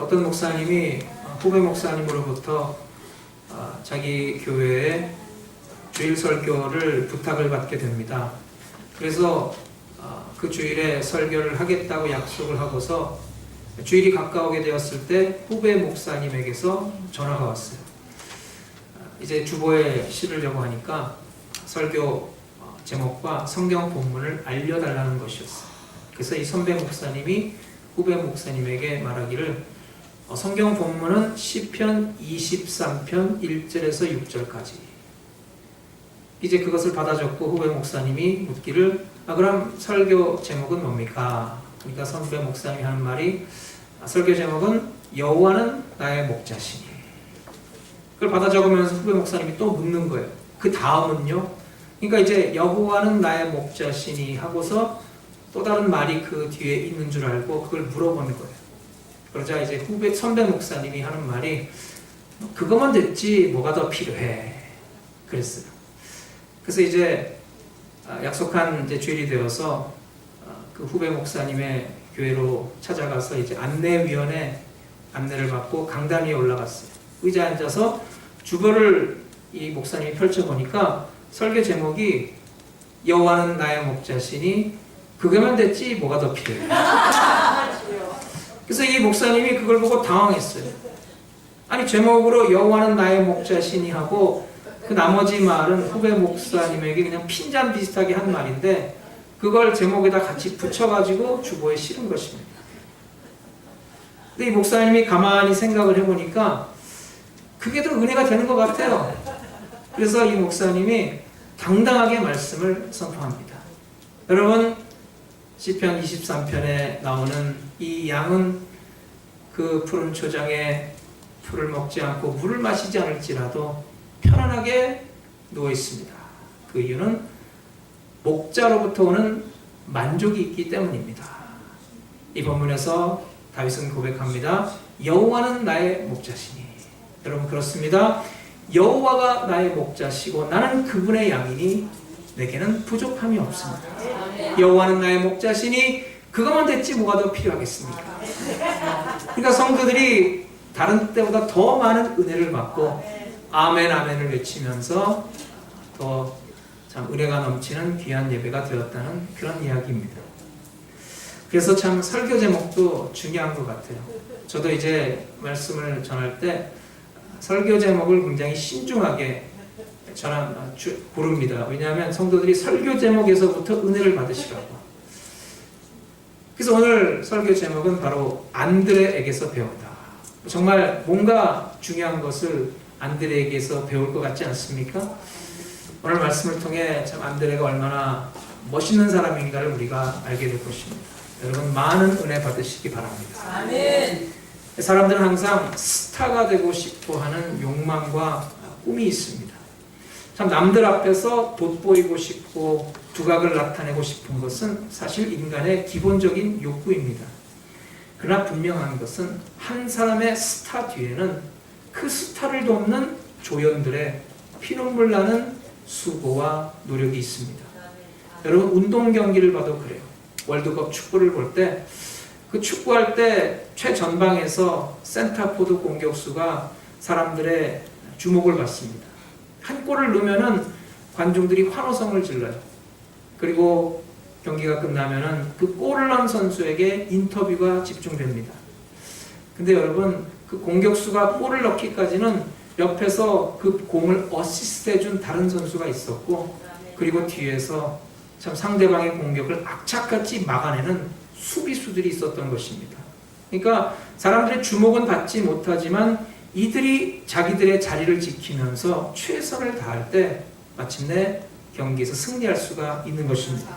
어떤 목사님이 후배 목사님으로부터 자기 교회에 주일 설교를 부탁을 받게 됩니다. 그래서 그 주일에 설교를 하겠다고 약속을 하고서 주일이 가까우게 되었을 때 후배 목사님에게서 전화가 왔어요. 이제 주보에 실으려고 하니까 설교 제목과 성경 본문을 알려달라는 것이었어요. 그래서 이 선배 목사님이 후배 목사님에게 말하기를 성경 본문은 시편 23편 1절에서 6절까지. 이제 그것을 받아 적고 후배 목사님이 묻기를 그럼 설교 제목은 뭡니까? 그러니까 선배 목사님이 하는 말이 설교 제목은 여호와는 나의 목자시니. 그걸 받아 적으면서 후배 목사님이 또 묻는 거예요. 그 다음은요. 그러니까 이제 여호와는 나의 목자시니 하고서 또 다른 말이 그 뒤에 있는 줄 알고 그걸 물어보는 거예요. 그러자 이제 선배 목사님이 하는 말이 그거만 됐지 뭐가 더 필요해. 그랬어요. 그래서 이제 약속한 이제 주일이 되어서 그 후배 목사님의 교회로 찾아가서 이제 안내위원회 안내를 받고 강단 위에 올라갔어요. 의자에 앉아서 주보를 이 목사님이 펼쳐보니까 설교 제목이 여호와는 나의 목자시니 그거만 됐지 뭐가 더 필요해. 그래서 이 목사님이 그걸 보고 당황했어요. 아니 제목으로 여호와는 나의 목자시니 하고 그 나머지 말은 후배 목사님에게 그냥 핀잔 비슷하게 한 말인데 그걸 제목에다 같이 붙여가지고 주보에 실은 것입니다. 근데 이 목사님이 가만히 생각을 해보니까 그게 더 은혜가 되는 것 같아요. 그래서 이 목사님이 당당하게 말씀을 선포합니다. 여러분 시편 23편에 나오는 이 양은 그 푸른 초장에 풀을 먹지 않고 물을 마시지 않을지라도 편안하게 누워 있습니다. 그 이유는 목자로부터 오는 만족이 있기 때문입니다. 이 본문에서 다윗은 고백합니다. 여호와는 나의 목자시니. 여러분 그렇습니다. 여호와가 나의 목자시고 나는 그분의 양이니 내게는 부족함이 없습니다. 여호와는 나의 목자시니 그것만 됐지 뭐가 더 필요하겠습니까? 그러니까 성도들이 다른 때보다 더 많은 은혜를 받고 아멘 아멘을 외치면서 더 참 은혜가 넘치는 귀한 예배가 되었다는 그런 이야기입니다. 그래서 참 설교 제목도 중요한 것 같아요. 저도 이제 말씀을 전할 때 설교 제목을 굉장히 신중하게 고릅니다. 왜냐하면 성도들이 설교 제목에서부터 은혜를 받으시라고. 그래서 오늘 설교 제목은 바로 안드레에게서 배운다. 정말 뭔가 중요한 것을 안드레에게서 배울 것 같지 않습니까? 오늘 말씀을 통해 참 안드레가 얼마나 멋있는 사람인가를 우리가 알게 될 것입니다. 여러분 많은 은혜 받으시기 바랍니다. 아멘. 사람들은 항상 스타가 되고 싶어 하는 욕망과 꿈이 있습니다. 참 남들 앞에서 돋보이고 싶고 두각을 나타내고 싶은 것은 사실 인간의 기본적인 욕구입니다. 그러나 분명한 것은 한 사람의 스타 뒤에는 그 스타를 돕는 조연들의 피눈물 나는 수고와 노력이 있습니다. 여러분 운동 경기를 봐도 그래요. 월드컵 축구를 볼 때 그 축구할 때 최전방에서 센터포드 공격수가 사람들의 주목을 받습니다. 한 골을 넣으면은 관중들이 환호성을 질러요. 그리고 경기가 끝나면은 그 골을 넣은 선수에게 인터뷰가 집중됩니다. 근데 여러분 그 공격수가 골을 넣기까지는 옆에서 그 공을 어시스트 해준 다른 선수가 있었고 그리고 뒤에서 참 상대방의 공격을 악착같이 막아내는 수비수들이 있었던 것입니다. 그러니까 사람들의 주목은 받지 못하지만 이들이 자기들의 자리를 지키면서 최선을 다할 때 마침내 경기에서 승리할 수가 있는 것입니다.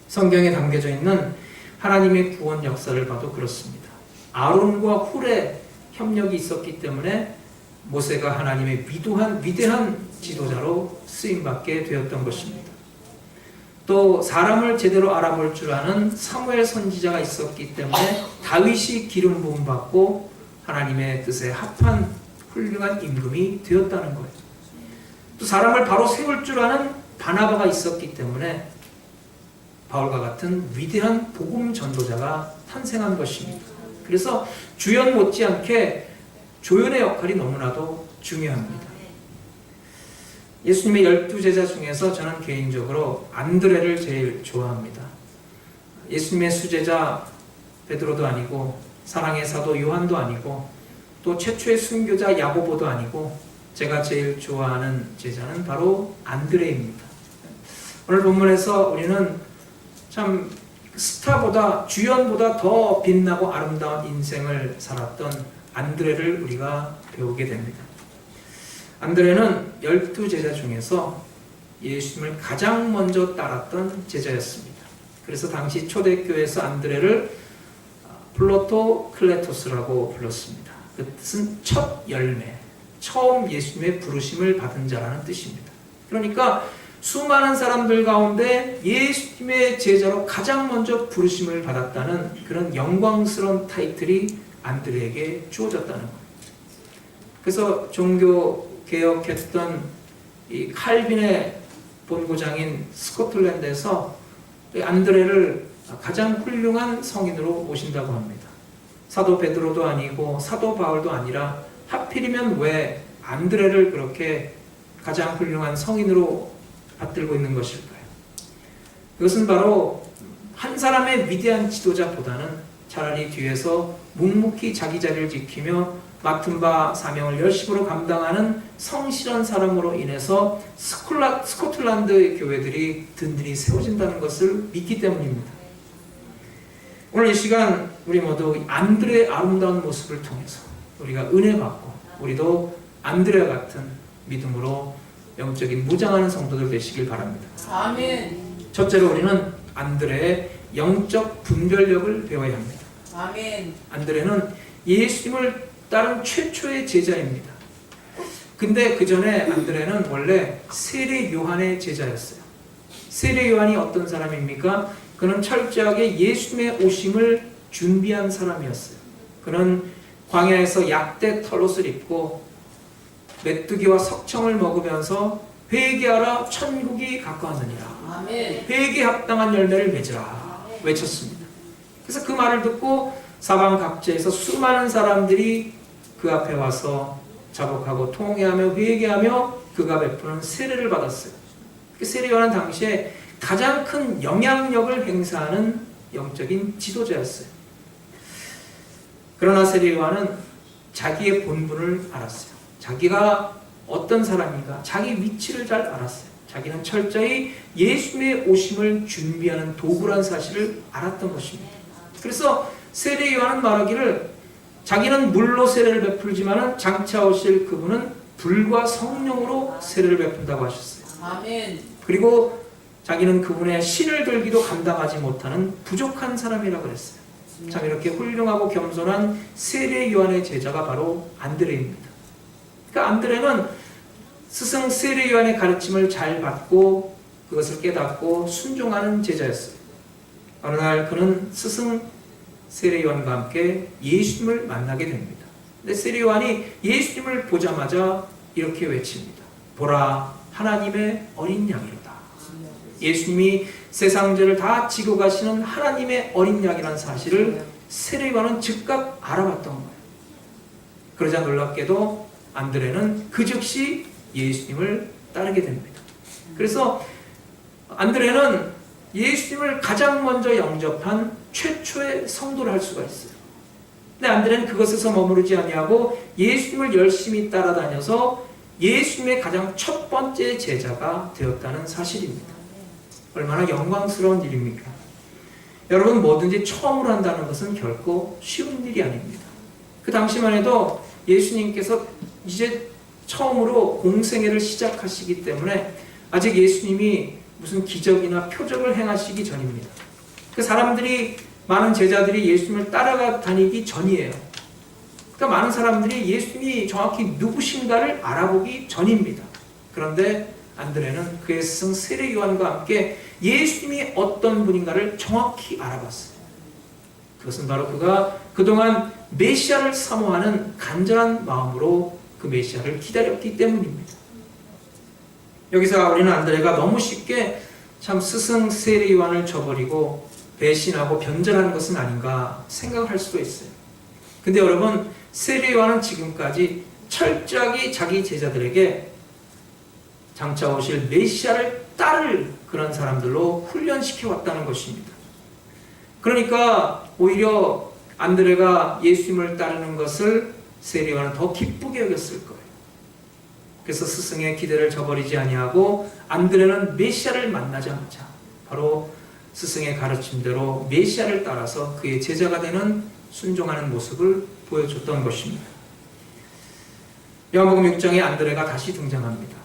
성경에 담겨져 있는 하나님의 구원 역사를 봐도 그렇습니다. 아론과 훌의 협력이 있었기 때문에 모세가 하나님의 위대한 지도자로 쓰임받게 되었던 것입니다. 또 사람을 제대로 알아볼 줄 아는 사무엘 선지자가 있었기 때문에 다윗이 기름 부음 받고 하나님의 뜻에 합한 훌륭한 임금이 되었다는 거예요. 또 사람을 바로 세울 줄 아는 바나바가 있었기 때문에 바울과 같은 위대한 복음 전도자가 탄생한 것입니다. 그래서 주연 못지않게 조연의 역할이 너무나도 중요합니다. 예수님의 12제자 중에서 저는 개인적으로 안드레를 제일 좋아합니다. 예수님의 수제자 베드로도 아니고 사랑의 사도 요한도 아니고 또 최초의 순교자 야고보도 아니고 제가 제일 좋아하는 제자는 바로 안드레입니다. 오늘 본문에서 우리는 참 스타보다 주연보다 더 빛나고 아름다운 인생을 살았던 안드레를 우리가 배우게 됩니다. 안드레는 12제자 중에서 예수님을 가장 먼저 따랐던 제자였습니다. 그래서 당시 초대교회에서 안드레를 플로토클레토스라고 불렀습니다. 그 뜻은 첫 열매, 처음 예수님의 부르심을 받은 자라는 뜻입니다. 그러니까 수많은 사람들 가운데 예수님의 제자로 가장 먼저 부르심을 받았다는 그런 영광스러운 타이틀이 안드레에게 주어졌다는 겁니다. 그래서 종교 개혁했던 이 칼빈의 본고장인 스코틀랜드에서 안드레를 가장 훌륭한 성인으로 모신다고 합니다. 사도 베드로도 아니고 사도 바울도 아니라 하필이면 왜 안드레를 그렇게 가장 훌륭한 성인으로 받들고 있는 것일까요? 그것은 바로 한 사람의 위대한 지도자보다는 차라리 뒤에서 묵묵히 자기 자리를 지키며 맡은 바 사명을 열심으로 감당하는 성실한 사람으로 인해서 스코틀랜드 교회들이 든든히 세워진다는 것을 믿기 때문입니다. 오늘 이 시간 우리 모두 안드레의 아름다운 모습을 통해서 우리가 은혜 받고 우리도 안드레와 같은 믿음으로 영적인 무장하는 성도들 되시길 바랍니다. 아멘. 첫째로 우리는 안드레의 영적 분별력을 배워야 합니다. 아멘. 안드레는 예수님을 따른 최초의 제자입니다. 근데 그 전에 안드레는 원래 세례 요한의 제자였어요. 세례 요한이 어떤 사람입니까? 그는 철저하게 예수님의 오심을 준비한 사람이었어요. 그는 광야에서 약대 털옷을 입고 메뚜기와 석청을 먹으면서 회개하라 천국이 가까웠느니라. 아멘. 회개에 합당한 열매를 맺으라 외쳤습니다. 그래서 그 말을 듣고 사방 각지에서 수많은 사람들이 그 앞에 와서 자복하고 통회하며 회개하며 그가 베푸는 세례를 받았어요. 세례 요한은 당시에 가장 큰 영향력을 행사하는 영적인 지도자였어요. 그러나 세례 요한은 자기의 본분을 알았어요. 자기가 어떤 사람인가, 자기 위치를 잘 알았어요. 자기는 철저히 예수님의 오심을 준비하는 도구란 사실을 알았던 것입니다. 그래서 세례 요한은 말하기를 자기는 물로 세례를 베풀지만 장차 오실 그분은 불과 성령으로 세례를 베푼다고 하셨어요. 아멘. 그리고 자기는 그분의 신을 들기도 감당하지 못하는 부족한 사람이라고 그랬어요. 참 이렇게 훌륭하고 겸손한 세례 요한의 제자가 바로 안드레입니다. 그러니까 안드레는 스승 세례 요한의 가르침을 잘 받고 그것을 깨닫고 순종하는 제자였어요. 어느 날 그는 스승 세례 요한과 함께 예수님을 만나게 됩니다. 근데 세례 요한이 예수님을 보자마자 이렇게 외칩니다. 보라, 하나님의 어린 양이로다. 예수님이 세상 죄를 다 지고 가시는 하나님의 어린 양이라는 사실을 세례 요한은 즉각 알아봤던 거예요. 그러자 놀랍게도 안드레는 그 즉시 예수님을 따르게 됩니다. 그래서 안드레는 예수님을 가장 먼저 영접한 최초의 성도를 할 수가 있어요. 근데 안드레는 그것에서 머무르지 아니하고 예수님을 열심히 따라다녀서 예수님의 가장 첫 번째 제자가 되었다는 사실입니다. 얼마나 영광스러운 일입니까? 여러분, 뭐든지 처음으로 한다는 것은 결코 쉬운 일이 아닙니다. 그 당시만 해도 예수님께서 이제 처음으로 공생애를 시작하시기 때문에 아직 예수님이 무슨 기적이나 표적을 행하시기 전입니다. 그 사람들이, 많은 제자들이 예수님을 따라가 다니기 전이에요. 그러니까 많은 사람들이 예수님이 정확히 누구신가를 알아보기 전입니다. 그런데 안드레는 그의 스승 세례 요한과 함께 예수님이 어떤 분인가를 정확히 알아봤어요. 그것은 바로 그가 그동안 메시아를 사모하는 간절한 마음으로 그 메시아를 기다렸기 때문입니다. 여기서 우리는 안드레가 너무 쉽게 참 스승 세례 요한을 저버리고 배신하고 변절하는 것은 아닌가 생각할 수도 있어요. 근데 여러분, 세례 요한은 지금까지 철저하게 자기 제자들에게 장차 오실 메시아를 따를 그런 사람들로 훈련시켜 왔다는 것입니다. 그러니까 오히려 안드레가 예수님을 따르는 것을 세례 요한은 더 기쁘게 여겼을 거예요. 그래서 스승의 기대를 저버리지 아니하고 안드레는 메시아를 만나자마자 바로 스승의 가르침대로 메시아를 따라서 그의 제자가 되는 순종하는 모습을 보여줬던 것입니다. 요한복음 6장에 안드레가 다시 등장합니다.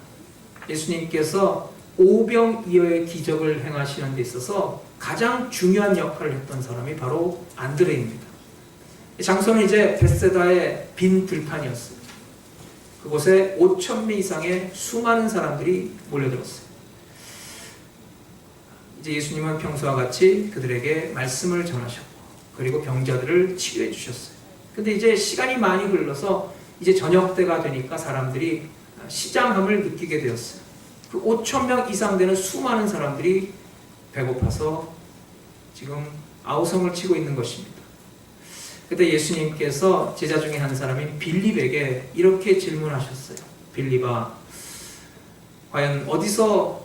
예수님께서 오병이어의 기적을 행하시는 데 있어서 가장 중요한 역할을 했던 사람이 바로 안드레입니다. 장소는 이제 벳세다의 빈 들판이었어요. 그곳에 5,000명 이상의 수많은 사람들이 몰려들었어요. 이제 예수님은 평소와 같이 그들에게 말씀을 전하셨고, 그리고 병자들을 치료해 주셨어요. 근데 이제 시간이 많이 흘러서 이제 저녁 때가 되니까 사람들이 시장함을 느끼게 되었어요. 그 5,000명 이상 되는 수많은 사람들이 배고파서 지금 아우성을 치고 있는 것입니다. 그때 예수님께서 제자 중에 한 사람인 빌립에게 이렇게 질문하셨어요. 빌립아, 과연 어디서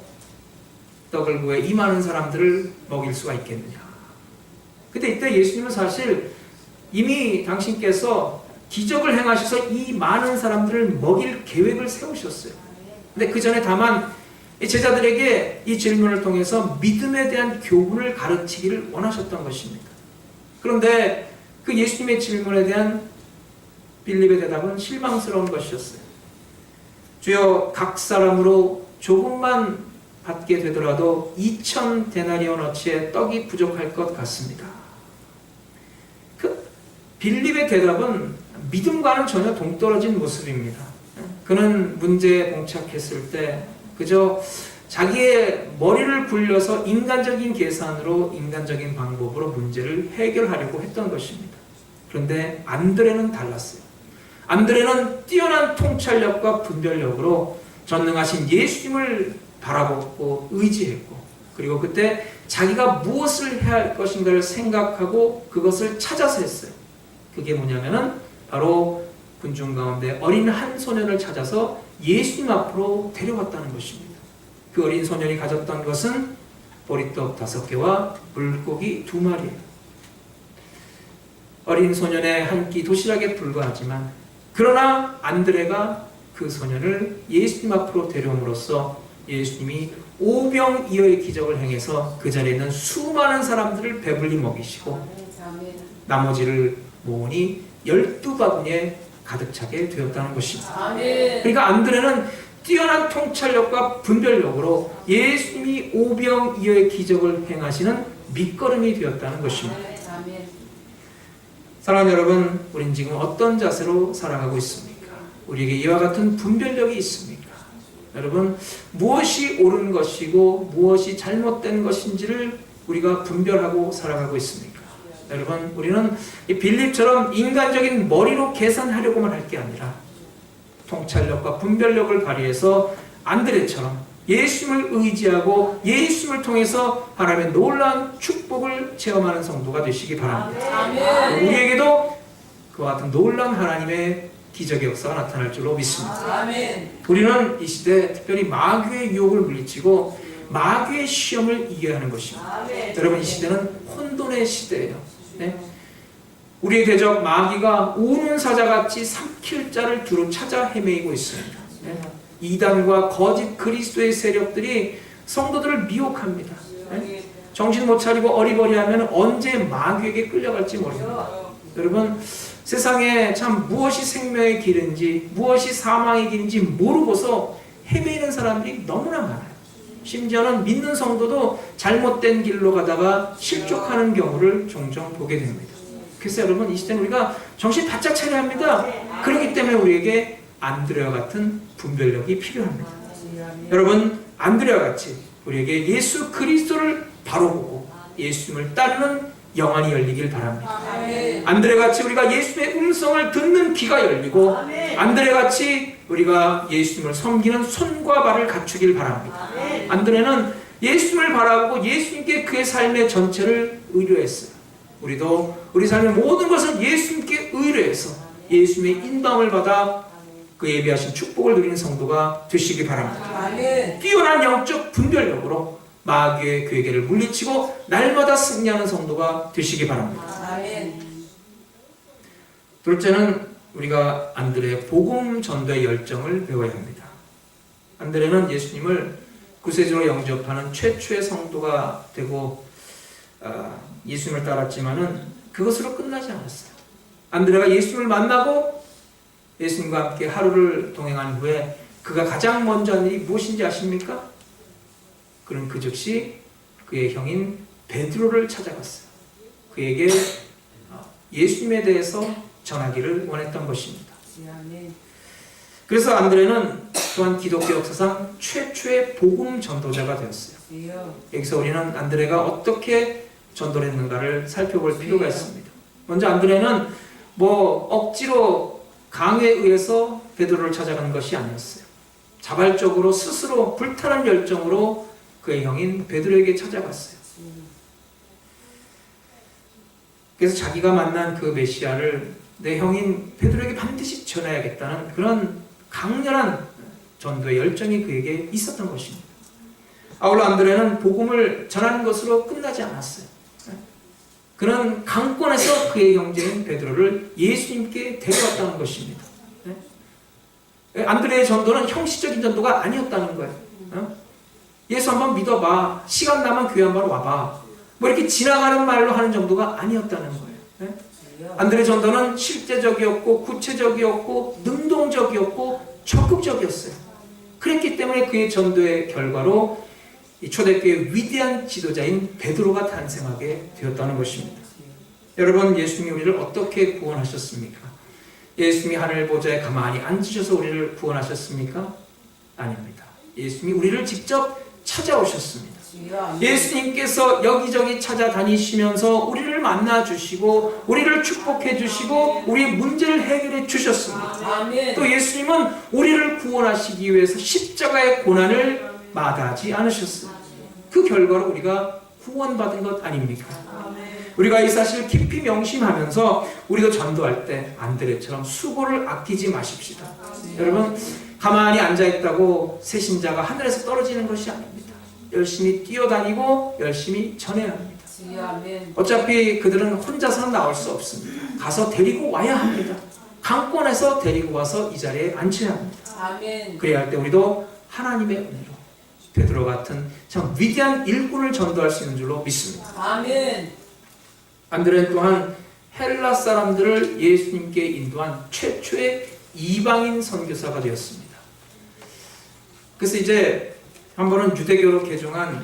떡을 구해 이 많은 사람들을 먹일 수가 있겠느냐? 근데 이때 예수님은 사실 이미 당신께서 기적을 행하셔서 이 많은 사람들을 먹일 계획을 세우셨어요. 근데 그 전에 다만 제자들에게 이 질문을 통해서 믿음에 대한 교훈을 가르치기를 원하셨던 것입니다. 그런데 그 예수님의 질문에 대한 빌립의 대답은 실망스러운 것이었어요. 주여, 각 사람으로 조금만 받게 되더라도 2,000데나리온어치의 떡이 부족할 것 같습니다. 그 빌립의 대답은 믿음과는 전혀 동떨어진 모습입니다. 그는 문제에 봉착했을 때 그저 자기의 머리를 굴려서 인간적인 계산으로, 인간적인 방법으로 문제를 해결하려고 했던 것입니다. 그런데 안드레는 달랐어요. 안드레는 뛰어난 통찰력과 분별력으로 전능하신 예수님을 바라보고 의지했고, 그리고 그때 자기가 무엇을 해야 할 것인가를 생각하고 그것을 찾아서 했어요. 그게 뭐냐면은 바로 군중 가운데 어린 한 소년을 찾아서 예수님 앞으로 데려왔다는 것입니다. 그 어린 소년이 가졌던 것은 보리떡 5개와 물고기 2마리예요. 어린 소년의 한 끼 도시락에 불과하지만, 그러나 안드레가 그 소년을 예수님 앞으로 데려옴으로써 예수님이 오병이어의 기적을 행해서 그 자리에 있는 수많은 사람들을 배불리 먹이시고 나머지를 모으니 12바구니에 가득 차게 되었다는 것입니다. 그러니까 안드레는 뛰어난 통찰력과 분별력으로 예수님이 오병이어의 기적을 행하시는 밑거름이 되었다는 것입니다. 사랑하는 여러분, 우린 지금 어떤 자세로 살아가고 있습니까? 우리에게 이와 같은 분별력이 있습니까? 여러분, 무엇이 옳은 것이고 무엇이 잘못된 것인지를 우리가 분별하고 살아가고 있습니까? 여러분, 우리는 이 빌립처럼 인간적인 머리로 계산하려고만 할 게 아니라 통찰력과 분별력을 발휘해서 안드레처럼 예수님을 의지하고 예수님을 통해서 하나님의 놀라운 축복을 체험하는 성도가 되시기 바랍니다. 우리에게도 그와 같은 놀라운 하나님의 기적의 역사가 나타날 줄로 믿습니다. 우리는 이 시대에 특별히 마귀의 유혹을 물리치고 마귀의 시험을 이겨야 하는 것입니다. 여러분, 이 시대는 혼돈의 시대예요. 네? 우리의 대적 마귀가 우는 사자같이 삼킬 자를 두루 찾아 헤매이고 있습니다. 네? 이단과 거짓 그리스도의 세력들이 성도들을 미혹합니다. 네? 정신 못 차리고 어리버리하면 언제 마귀에게 끌려갈지 모릅니다. 여러분, 세상에 참 무엇이 생명의 길인지 무엇이 사망의 길인지 모르고서 헤매이는 사람들이 너무나 많아요. 심지어는 믿는 성도도 잘못된 길로 가다가 실족하는 경우를 종종 보게 됩니다. 그래서 여러분, 이 시대는 우리가 정신 바짝 차려야 합니다. 그렇기 때문에 우리에게 안드레와 같은 분별력이 필요합니다. 여러분, 안드레와 같이 우리에게 예수 그리스도를 바로 보고 예수님을 따르는 영안이 열리길 바랍니다. 안드레같이 우리가 예수님의 음성을 듣는 귀가 열리고, 안드레같이 우리가 예수님을 섬기는 손과 발을 갖추길 바랍니다. 안드레는 예수님을 바라보고 예수님께 그의 삶의 전체를 의뢰했어요. 우리도 우리 삶의 모든 것은 예수님께 의뢰해서 예수님의 인도함을 받아 그 예비하신 축복을 누리는 성도가 되시기 바랍니다. 아멘. 뛰어난 영적 분별력으로 마귀의 괴계를 물리치고 날마다 승리하는 성도가 되시기 바랍니다. 아멘. 둘째는 우리가 안드레의 복음 전도의 열정을 배워야 합니다. 안드레는 예수님을 구세주로 영접하는 최초의 성도가 되고 예수님을 따랐지만은 그것으로 끝나지 않았어요. 안드레가 예수님을 만나고 예수님과 함께 하루를 동행한 후에 그가 가장 먼저 한 일이 무엇인지 아십니까? 그는 그 즉시 그의 형인 베드로를 찾아갔어요. 그에게 예수님에 대해서 전하기를 원했던 것입니다. 아멘. 그래서 안드레는 또한 기독교 역사상 최초의 복음 전도자가 되었어요. 여기서 우리는 안드레가 어떻게 전도를 했는가를 살펴볼 필요가 있습니다. 먼저 안드레는 억지로 강요에 의해서 베드로를 찾아간 것이 아니었어요. 자발적으로 스스로 불타는 열정으로 그의 형인 베드로에게 찾아갔어요. 그래서 자기가 만난 그 메시아를 내 형인 베드로에게 반드시 전해야겠다는 그런 강렬한 전도의 열정이 그에게 있었던 것입니다. 아울러 안드레는 복음을 전하는 것으로 끝나지 않았어요. 그는 강권에서 그의 형제인 베드로를 예수님께 데려갔다는 것입니다. 안드레의 전도는 형식적인 전도가 아니었다는 거예요. 예수 한번 믿어봐. 시간 나면 교회 한번 와봐. 이렇게 지나가는 말로 하는 정도가 아니었다는 거예요. 안드레 전도는 실제적이었고 구체적이었고 능동적이었고 적극적이었어요. 그랬기 때문에 그의 전도의 결과로 이 초대교회의 위대한 지도자인 베드로가 탄생하게 되었다는 것입니다. 여러분, 예수님이 우리를 어떻게 구원하셨습니까? 예수님이 하늘 보좌에 가만히 앉으셔서 우리를 구원하셨습니까? 아닙니다. 예수님이 우리를 직접 찾아오셨습니다. 예수님께서 여기저기 찾아다니시면서 우리를 만나주시고 우리를 축복해주시고 우리의 문제를 해결해 주셨습니다. 아멘. 또 예수님은 우리를 구원하시기 위해서 십자가의 고난을 마다하지 않으셨어요. 그 결과로 우리가 구원받은 것 아닙니까? 우리가 이 사실을 깊이 명심하면서 우리도 전도할 때 안드레처럼 수고를 아끼지 마십시다. 여러분, 가만히 앉아있다고 새 신자가 하늘에서 떨어지는 것이 아닙니다. 열심히 뛰어다니고 열심히 전해야 합니다. 어차피 그들은 혼자서는 나올 수 없습니다. 가서 데리고 와야 합니다. 강권에서 데리고 와서 이 자리에 앉혀야 합니다. 아멘. 그래야 할 때 우리도 하나님의 은혜로 베드로 같은 참 위대한 일꾼을 전도할 수 있는 줄로 믿습니다. 아멘. 안드레는 또한 헬라 사람들을 예수님께 인도한 최초의 이방인 선교사가 되었습니다. 그래서 이제 한 번은 유대교로 개종한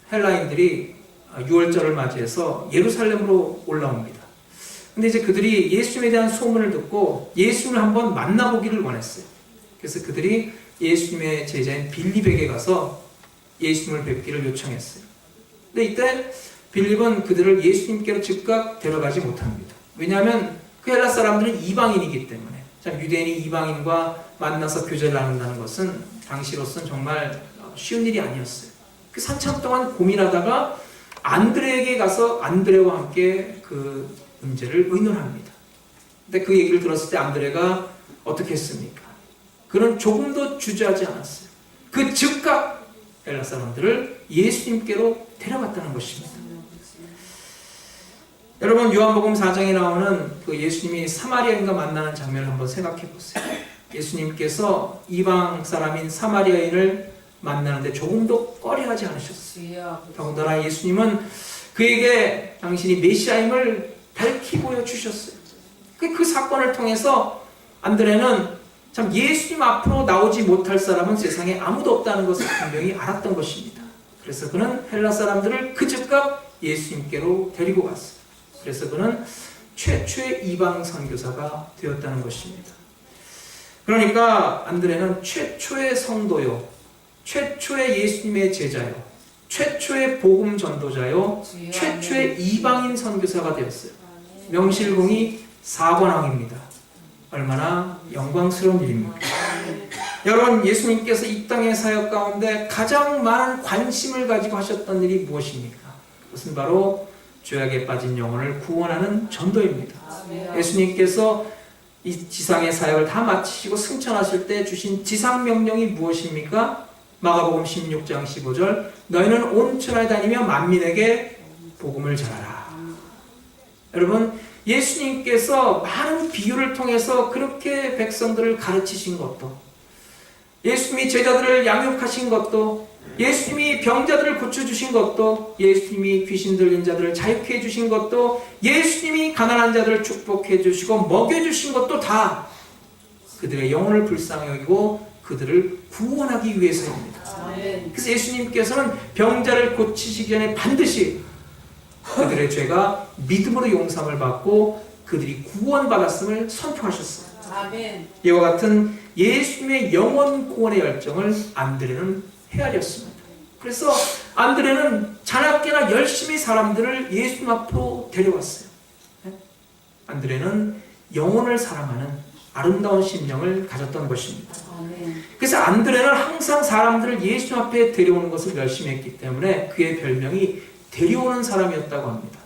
헬라인들이 6월절을 맞이해서 예루살렘으로 올라옵니다. 근데 이제 그들이 예수님에 대한 소문을 듣고 예수님을 한번 만나보기를 원했어요. 그래서 그들이 예수님의 제자인 빌립에게 가서 예수님을 뵙기를 요청했어요. 근데 이때 빌립은 그들을 예수님께로 즉각 데려가지 못합니다. 왜냐하면 그 헬라 사람들은 이방인이기 때문에 참 유대인이 이방인과 만나서 교제를 나눈다는 것은 당시로서는 정말 쉬운 일이 아니었어요. 그 한참 동안 고민하다가 안드레에게 가서 안드레와 함께 그 문제를 의논합니다. 근데 그 얘기를 들었을 때 안드레가 어떻게 했습니까? 그는 조금도 주저하지 않았어요. 그 즉각 헬라 사람들을 예수님께로 데려갔다는 것입니다. 여러분, 요한복음 4장에 나오는 그 예수님이 사마리아인과 만나는 장면을 한번 생각해 보세요. 예수님께서 이방 사람인 사마리아인을 만나는데 조금도 꺼려하지 않으셨어요. 더군다나 예수님은 그에게 당신이 메시아임을 밝히 보여주셨어요. 그 사건을 통해서 안드레는 참 예수님 앞으로 나오지 못할 사람은 세상에 아무도 없다는 것을 분명히 알았던 것입니다. 그래서 그는 헬라 사람들을 그 즉각 예수님께로 데리고 갔어요. 그래서 그는 최초의 이방 선교사가 되었다는 것입니다. 그러니까 안드레는 최초의 성도요, 최초의 예수님의 제자요, 최초의 복음 전도자요, 최초의 이방인 선교사가 되었어요. 명실공히 4관왕입니다. 얼마나 영광스러운 일입니까? 여러분, 예수님께서 이 땅의 사역 가운데 가장 많은 관심을 가지고 하셨던 일이 무엇입니까? 그것은 바로 죄악에 빠진 영혼을 구원하는 전도입니다. 아멘. 예수님께서 이 지상의 사역을 다 마치시고 승천하실 때 주신 지상명령이 무엇입니까? 마가복음 16장 15절 너희는 온 천하에 다니며 만민에게 복음을 전하라. 여러분, 예수님께서 많은 비유를 통해서 그렇게 백성들을 가르치신 것도, 예수님이 제자들을 양육하신 것도, 예수님이 병자들을 고쳐주신 것도, 예수님이 귀신 들린 자들을 자유케 해주신 것도, 예수님이 가난한 자들을 축복해 주시고 먹여주신 것도 다 그들의 영혼을 불쌍히 여기고 그들을 구원하기 위해서입니다. 아멘. 그래서 예수님께서는 병자를 고치시기 전에 반드시 그들의 죄가 믿음으로 용서를 받고 그들이 구원받았음을 선포하셨어요. 아멘. 이와 같은 예수님의 영원 구원의 열정을 안드레는 헤아렸습니다. 그래서 안드레는 자나깨나 열심히 사람들을 예수님 앞으로 데려왔어요. 안드레는 영혼을 사랑하는 아름다운 심령을 가졌던 것입니다. 아멘. 그래서 안드레는 항상 사람들을 예수님 앞에 데려오는 것을 열심히 했기 때문에 그의 별명이 데려오는 사람이었다고 합니다.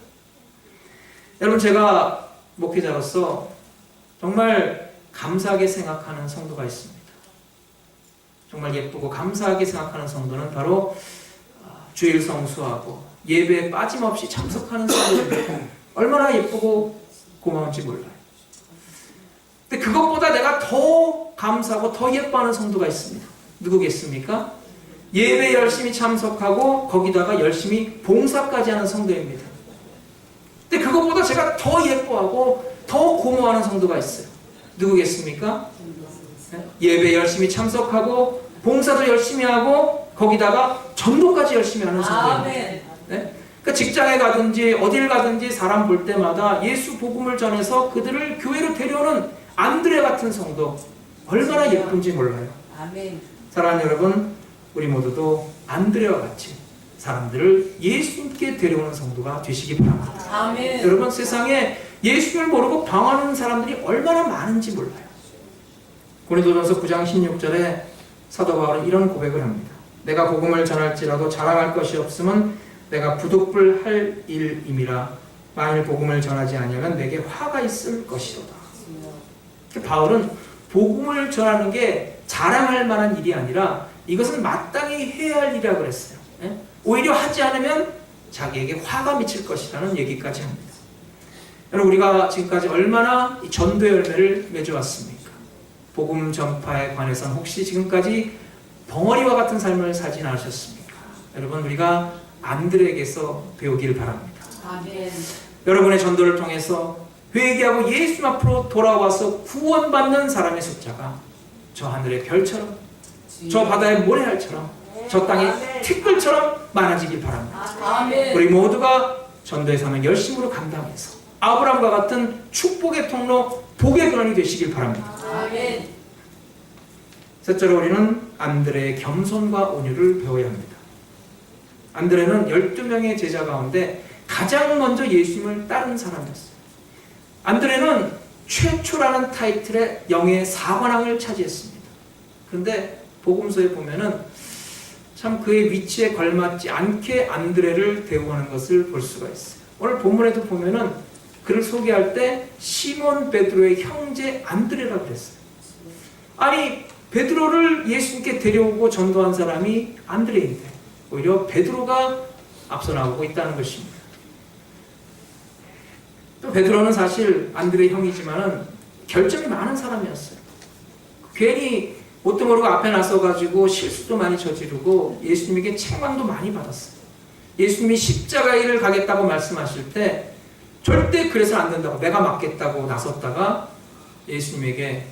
여러분, 제가 목회자로서 정말 감사하게 생각하는 성도가 있습니다. 정말 예쁘고 감사하게 생각하는 성도는 바로 주일 성수하고 예배에 빠짐없이 참석하는 성도입니다. 얼마나 예쁘고 고마운지 몰라요. 근데 그것보다 내가 더 감사하고 더 예뻐하는 성도가 있습니다. 누구겠습니까? 예배 열심히 참석하고 거기다가 열심히 봉사까지 하는 성도입니다. 근데 그것보다 제가 더 예뻐하고 더 고마워하는 성도가 있어요. 누구겠습니까? 예배 열심히 참석하고 봉사도 열심히 하고 거기다가 전도까지 열심히 하는 성도입니다. 아멘. 네? 그러니까 직장에 가든지 어딜 가든지 사람 볼 때마다 예수 복음을 전해서 그들을 교회로 데려오는 안드레 같은 성도, 얼마나 예쁜지 몰라요. 아멘. 사랑하는 여러분, 우리 모두도 안드레와 같이 사람들을 예수님께 데려오는 성도가 되시기 바랍니다. 아멘. 여러분, 세상에 예수를 모르고 방황하는 사람들이 얼마나 많은지 몰라요. 고린도전서 9장 16절에 사도 바울은 이런 고백을 합니다. 내가 복음을 전할지라도 자랑할 것이 없으면 내가 부득불 할 일임이라. 만일 복음을 전하지 아니하면 내게 화가 있을 것이로다. 바울은 복음을 전하는 게 자랑할 만한 일이 아니라 이것은 마땅히 해야 할 일이라고 그랬어요. 오히려 하지 않으면 자기에게 화가 미칠 것이라는 얘기까지 합니다. 여러분, 우리가 지금까지 얼마나 이 전도의 열매를 맺어왔습니까? 복음 전파에 관해서는 혹시 지금까지 벙어리와 같은 삶을 사지 않으셨습니까? 여러분, 우리가 안드레에게서 배우길 바랍니다. 아멘. 여러분의 전도를 통해서 회개하고 예수 앞으로 돌아와서 구원받는 사람의 숫자가 저 하늘의 별처럼, 저 바다의 모래알처럼, 저 땅의 티끌처럼 많아지길 바랍니다. 아멘. 우리 모두가 전도의 사명 열심으로 감당해서 아브라함과 같은 축복의 통로, 복의 근원이 되시길 바랍니다. 아멘. 셋째로 우리는 안드레의 겸손과 온유를 배워야 합니다. 안드레는 12명의 제자 가운데 가장 먼저 예수님을 따른 사람이었어요. 안드레는 최초라는 타이틀의 영의 사관왕을 차지했습니다. 그런데 복음서에 보면은 참 그의 위치에 걸맞지 않게 안드레를 대우하는 것을 볼 수가 있어요. 오늘 본문에도 보면은 그를 소개할 때 시몬 베드로의 형제 안드레라고 그랬어요. 아니, 베드로를 예수님께 데려오고 전도한 사람이 안드레인데 오히려 베드로가 앞서 나오고 있다는 것입니다. 또 베드로는 사실 안드레 형이지만은 결점이 많은 사람이었어요. 괜히 뭣도 모르고 앞에 나서가지고 실수도 많이 저지르고 예수님에게 책망도 많이 받았어요. 예수님이 십자가의 일을 가겠다고 말씀하실 때 절대 그래서는 안 된다고 내가 맡겠다고 나섰다가 예수님에게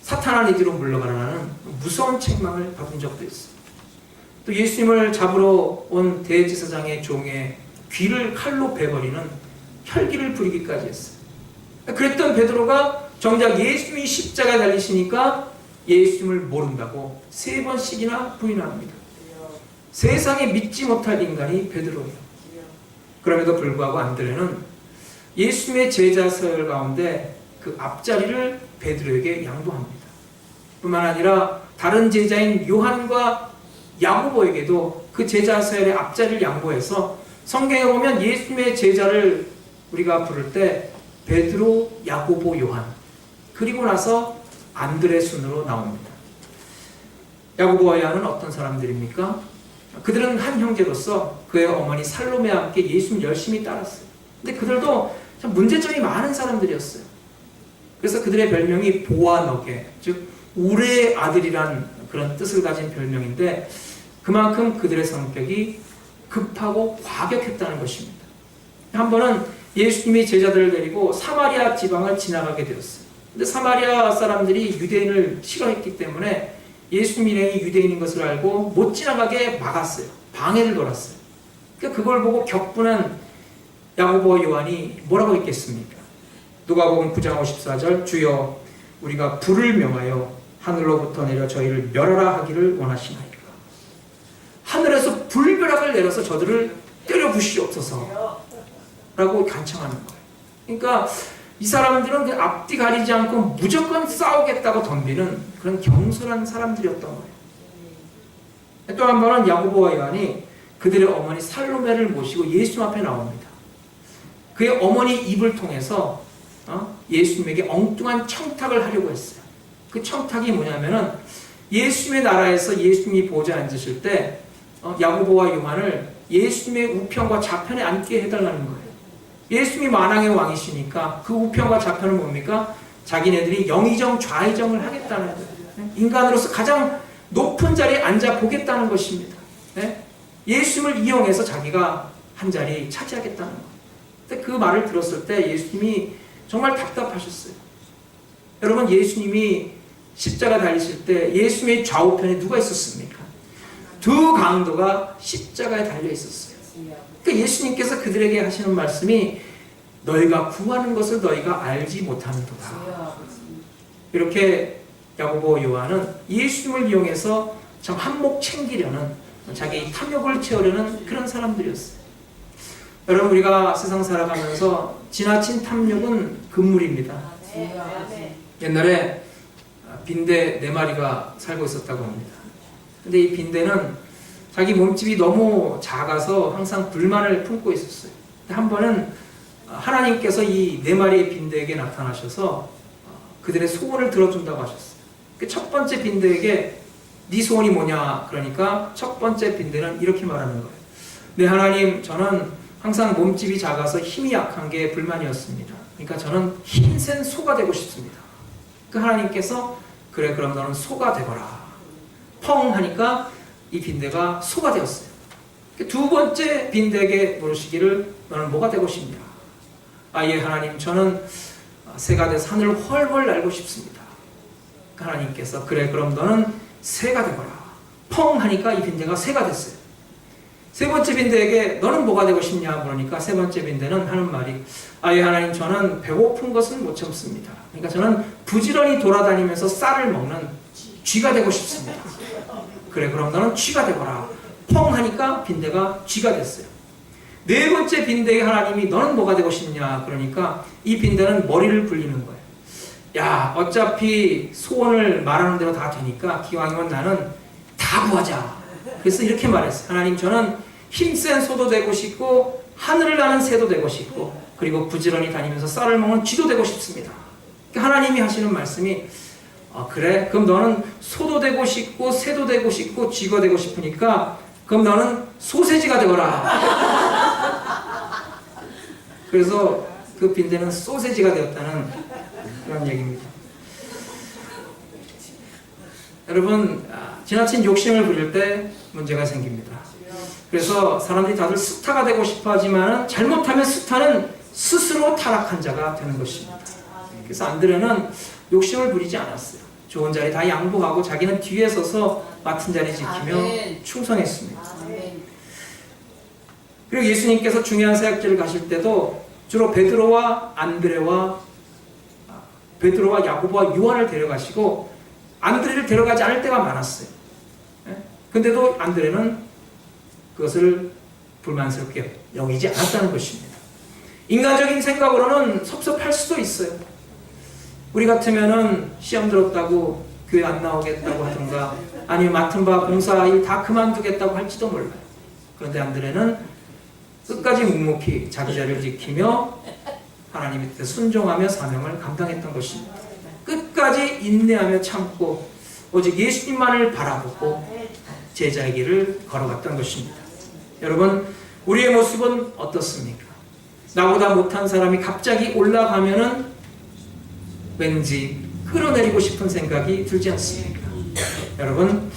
사탄한 이지로 물러가라는 무서운 책망을 받은 적도 있어요. 또 예수님을 잡으러 온 대제사장의 종의 귀를 칼로 베버리는 혈기를 부리기까지 했어요. 그랬던 베드로가 정작 예수님이 십자가에 달리시니까 예수님을 모른다고 3번씩이나 부인합니다. 세상에 믿지 못할 인간이 베드로예요. 그럼에도 불구하고 안드레는 예수님의 제자 서열 가운데 그 앞자리를 베드로에게 양보합니다. 뿐만 아니라 다른 제자인 요한과 야고보에게도 그 제자 서열의 앞자리를 양보해서 성경에 보면 예수님의 제자를 우리가 부를 때 베드로, 야고보, 요한, 그리고 나서 안드레 순으로 나옵니다. 야고보와 요한은 어떤 사람들입니까? 그들은 한 형제로서 그의 어머니 살로메와 함께 예수님 열심히 따랐어요. 근데 그들도 참 문제점이 많은 사람들이었어요. 그래서 그들의 별명이 보아너게, 즉 우레의 아들이란 그런 뜻을 가진 별명인데, 그만큼 그들의 성격이 급하고 과격했다는 것입니다. 한 번은 예수님이 제자들을 데리고 사마리아 지방을 지나가게 되었어요. 근데 사마리아 사람들이 유대인을 싫어했기 때문에 예수님 일행이 유대인인 것을 알고 못 지나가게 막았어요. 방해를 돌았어요. 그러니까 그걸 보고 격분한 야고보와 요한이 뭐라고 했겠습니까? 누가복음 9장 54절, 주여 우리가 불을 명하여 하늘로부터 내려 저희를 멸하라 하기를 원하시나이까. 하늘에서 불벼락을 내려서 저들을 때려 부시옵소서 라고 간청하는 거예요. 그러니까 이 사람들은 그 앞뒤 가리지 않고 무조건 싸우겠다고 덤비는 그런 경솔한 사람들이었던 거예요. 또 한 번은 야고보와 요한이 그들의 어머니 살로메를 모시고 예수님 앞에 나옵니다. 그의 어머니 입을 통해서 예수님에게 엉뚱한 청탁을 하려고 했어요. 그 청탁이 뭐냐면은 예수님의 나라에서 예수님이 보좌에 앉으실 때 야고보와 요한을 예수님의 우편과 좌편에 앉게 해달라는 거예요. 예수님이 만왕의 왕이시니까 그 우편과 좌편은 뭡니까? 자기네들이 영의정 좌의정을 하겠다는 거예요. 인간으로서 가장 높은 자리에 앉아 보겠다는 것입니다. 예수님을 이용해서 자기가 한 자리 차지하겠다는 거예요. 근데 그 말을 들었을 때 예수님이 정말 답답하셨어요. 여러분, 예수님이 십자가 달리실 때 예수님의 좌우편에 누가 있었습니까? 두 강도가 십자가에 달려 있었어요. 그러니까 예수님께서 그들에게 하시는 말씀이 너희가 구하는 것을 너희가 알지 못하는도다. 이렇게 야고보 요한은 예수님을 이용해서 참 한몫 챙기려는, 자기 탐욕을 채우려는 그런 사람들이었어요. 여러분, 우리가 세상 살아가면서 지나친 탐욕은 금물입니다. 옛날에 빈대 4마리가 살고 있었다고 합니다. 근데 이 빈대는 자기 몸집이 너무 작아서 항상 불만을 품고 있었어요. 한 번은 하나님께서 이 4마리의 빈대에게 나타나셔서 그들의 소원을 들어준다고 하셨어요. 첫 번째 빈대에게 네 소원이 뭐냐? 그러니까 첫 번째 빈대는 이렇게 말하는 거예요. 네, 하나님, 저는 항상 몸집이 작아서 힘이 약한 게 불만이었습니다. 그러니까 저는 힘센 소가 되고 싶습니다. 그 하나님께서 그래, 그럼 너는 소가 되거라. 펑 하니까 이 빈대가 소가 되었어요. 두 번째 빈대에게 물으시기를 너는 뭐가 되고 싶냐? 예, 하나님, 저는 새가 돼서 하늘을 훨훨 날고 싶습니다. 그 하나님께서 그래, 그럼 너는 새가 되거라. 펑 하니까 이 빈대가 새가 됐어요. 세 번째 빈대에게 너는 뭐가 되고 싶냐 그러니까 세 번째 빈대는 하는 말이 예, 하나님, 저는 배고픈 것은 못 참습니다. 그러니까 저는 부지런히 돌아다니면서 쌀을 먹는 쥐가 되고 싶습니다. 그래, 그럼 너는 쥐가 되거라. 펑 하니까 빈대가 쥐가 됐어요. 네 번째 빈대에 하나님이 너는 뭐가 되고 싶냐 그러니까 이 빈대는 머리를 굴리는 거예요. 야, 어차피 소원을 말하는 대로 다 되니까 기왕이면 나는 다 구하자. 그래서 이렇게 말했어요. 하나님, 저는 힘센 소도 되고 싶고 하늘을 나는 새도 되고 싶고 그리고 부지런히 다니면서 쌀을 먹는 쥐도 되고 싶습니다. 그러니까 하나님이 하시는 말씀이 그래, 그럼 너는 소도 되고 싶고 새도 되고 싶고 쥐가 되고 싶으니까 그럼 너는 소세지가 되거라. 그래서 그 빈대는 소세지가 되었다는 그런 얘기입니다. 여러분, 지나친 욕심을 부릴 때 문제가 생깁니다. 그래서 사람들이 다들 스타가 되고 싶어 하지만 잘못하면 스타는 스스로 타락한 자가 되는 것입니다. 그래서 안드레는 욕심을 부리지 않았어요. 좋은 자리 다 양보하고 자기는 뒤에 서서 맡은 자리 지키며 충성했습니다. 그리고 예수님께서 중요한 사역지를 가실 때도 주로 베드로와 야고보와 요한을 데려가시고 안드레를 데려가지 않을 때가 많았어요. 근데도 안드레는 그것을 불만스럽게 여기지 않았다는 것입니다. 인간적인 생각으로는 섭섭할 수도 있어요. 우리 같으면은 시험 들었다고 교회 안 나오겠다고 하든가 아니면 맡은 바 봉사 일 다 그만두겠다고 할지도 몰라요. 그런데 안드레는 끝까지 묵묵히 자기 자리를 지키며 하나님의 뜻에 순종하며 사명을 감당했던 것입니다. 끝까지 인내하며 참고 오직 예수님만을 바라보고 제자의 길을 걸어갔던 것입니다. 여러분, 우리의 모습은 어떻습니까? 나보다 못한 사람이 갑자기 올라가면은 왠지 끌어내리고 싶은 생각이 들지 않습니까? 여러분,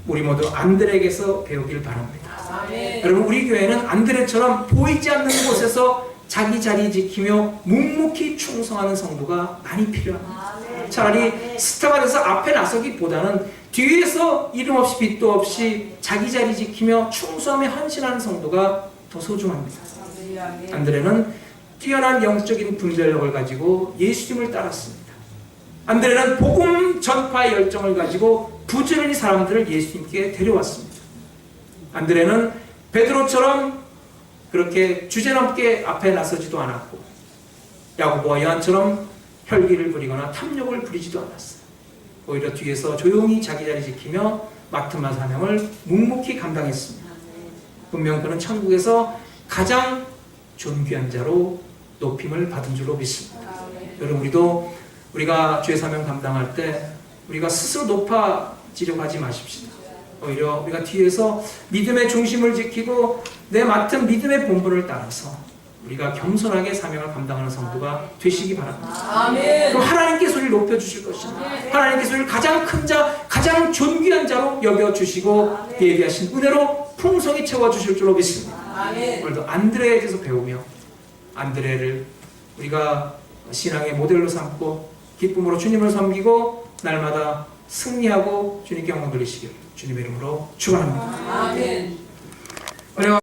우리 모두 안드레에게서 배우길 바랍니다. 아멘. 여러분, 우리 교회는 안드레처럼 보이지 않는 곳에서 자기 자리 지키며 묵묵히 충성하는 성도가 많이 필요합니다. 차라리 스타가 돼서 앞에 나서기보다는 뒤에서 이름 없이 빛도 없이 자기 자리 지키며 충성하며 헌신하는 성도가 더 소중합니다. 안드레는 뛰어난 영적인 분별력을 가지고 예수님을 따랐습니다. 안드레는 복음 전파의 열정을 가지고 부지런히 사람들을 예수님께 데려왔습니다. 안드레는 베드로처럼 그렇게 주제넘게 앞에 나서지도 않았고 야고보와 요한처럼 혈기를 부리거나 탐욕을 부리지도 않았어요. 오히려 뒤에서 조용히 자기 자리 지키며 맡은 바 사명을 묵묵히 감당했습니다. 분명 그는 천국에서 가장 존귀한 자로 높임을 받은 줄로 믿습니다. 여러분, 우리가 주의 사명 감당할 때 우리가 스스로 높아지려고 하지 마십시다. 오히려 우리가 뒤에서 믿음의 중심을 지키고 내 맡은 믿음의 본분을 따라서 우리가 겸손하게 사명을 감당하는 성도가 되시기 바랍니다. 아멘. 그럼 하나님께서 우리를 높여주실 것입니다. 하나님께서 우리를 가장 큰 자, 가장 존귀한 자로 여겨주시고 예비하신 은혜로 풍성히 채워주실 줄로 믿습니다. 아멘. 오늘도 안드레에게서 배우며 안드레를 우리가 신앙의 모델로 삼고 기쁨으로 주님을 섬기고 날마다 승리하고 주님께 영광 돌리시기를 주님의 이름으로 축원합니다. 아멘.